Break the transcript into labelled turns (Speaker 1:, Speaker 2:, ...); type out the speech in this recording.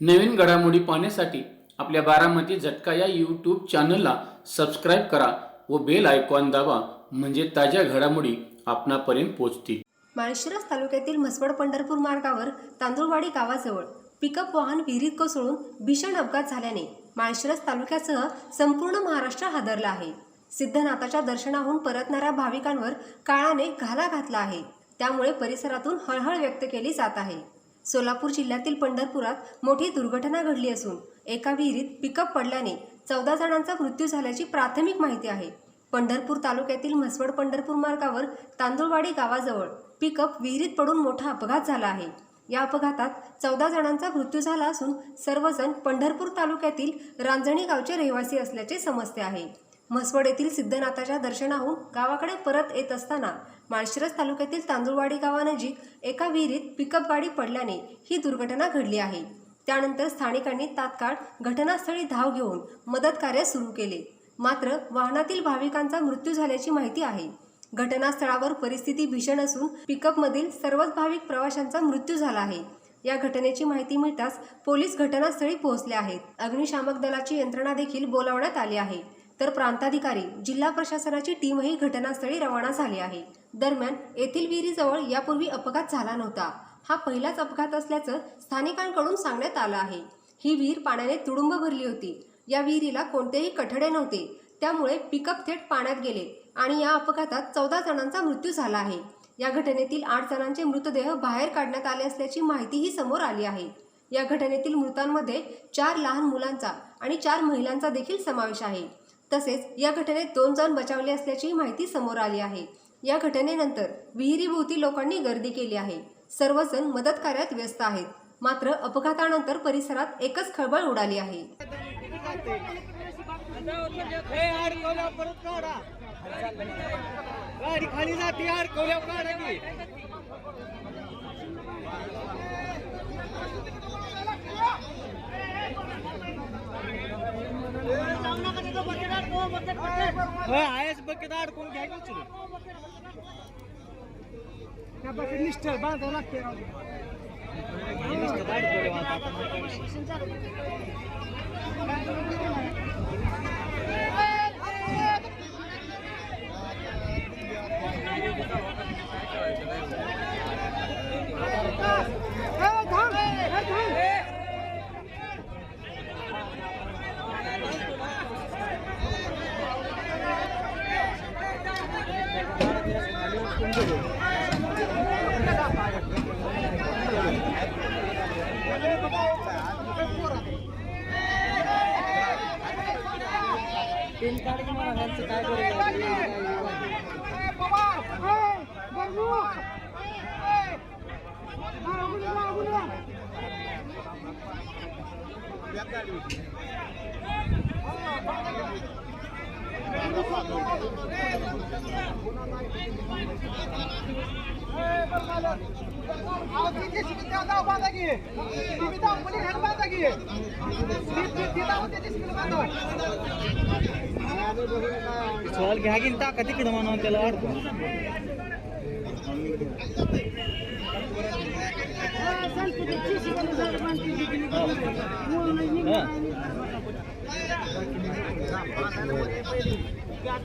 Speaker 1: नवीन घडामोडी पाहण्यासाठी आपल्या बारामती झटका या यूट्यूब चॅनलला सबस्क्राईब करा व बेल आयकॉन दाबा, म्हणजे ताज्या घडामोडी आपणापर्यंत पोहोचतील।
Speaker 2: माळशिरस तालुक्यातील म्हसवड पंढरपूर मार्गावर तांदुळवाडी गावाजवळ पिकअप वाहन विहिरीत कोसळून भीषण अपघात झाल्याने माळशिरस तालुक्यासह संपूर्ण महाराष्ट्र हादरला आहे। सिद्धनाथाच्या दर्शनाहून परतणाऱ्या भाविकांवर काळाने घाला घातला आहे, त्यामुळे परिसरातून हळहळ व्यक्त केली जात आहे। सोलापूर जिल्ह्यातील पंढरपुरात मोठी दुर्घटना घडली असून एका विहिरीत पिकअप पडल्याने 14 जणांचा मृत्यू झाल्याची प्राथमिक माहिती आहे। पंढरपूर तालुक्यातील म्हसवड पंढरपूर मार्गावर तांदुळवाडी गावाजवळ पिकअप विहिरीत पडून मोठा अपघात झाला आहे। या अपघातात 14 जणांचा मृत्यू झाला असून सर्वजण पंढरपूर तालुक्यातील रांजणी गावचे रहिवासी असल्याचे समजते आहे। म्हसवड येथील सिद्धनाथाच्या दर्शनाहून गावाकडे परत येत असताना माळशिरस तालुक्यातील तांदुळवाडी गावानजीक एका विहिरीत पिकअप गाडी पडल्याने ही दुर्घटना घडली आहे। त्यानंतर स्थानिकांनी तात्काळ घटनास्थळी धाव घेऊन मदत कार्य सुरू केले, मात्र वाहनातील भाविकांचा मृत्यू झाल्याची माहिती आहे। घटनास्थळावर परिस्थिती भीषण असून पिकअपमधील सर्वच भाविक प्रवाशांचा मृत्यू झाला आहे। या घटनेची माहिती मिळताच पोलीस घटनास्थळी पोहोचले आहेत। अग्निशामक दलाची यंत्रणा देखील बोलावण्यात आली आहे, तर प्रांताधिकारी जिल्हा प्रशासनाची टीमही घटनास्थळी रवाना झाली आहे। दरम्यान येथील विहिरीजवळ यापूर्वी अपघात झाला नव्हता, हा पहिलाच अपघात असल्याचं स्थानिकांकडून सांगण्यात आलं आहे। ही विहीर पाण्याने तुडुंब भरली होती। या विहिरीला कोणतेही कठडे नव्हते, त्यामुळे पिकअप थेट पाण्यात गेले आणि या अपघातात 14 जणांचा मृत्यू झाला आहे। या घटनेतील 8 जणांचे मृतदेह बाहेर काढण्यात आले असल्याची माहितीही समोर आली आहे। या घटनेतील मृतांमध्ये 4 लहान मुलांचा आणि 4 महिलांचा देखील समावेश आहे। तसेच या घटनेत 2 जण बचावले असल्याची माहिती समोर आली आहे। या घटनेनंतर विहिरीभोवती लोकांनी गर्दी केली आहे। सर्वजण मदत कार्यात व्यस्त आहेत, मात्र अपघातानंतर परिसरात एकच खळबळ उडाली आहे।
Speaker 3: गाडी खाली जाते यार, कोल्या काढा की आहेस बकेट अडकून घ्या की उचलून त्या बकेट निष्ठा बांधावं लागते। चल घ्या की टाका तिकडं म्हणून त्याला अडकू काय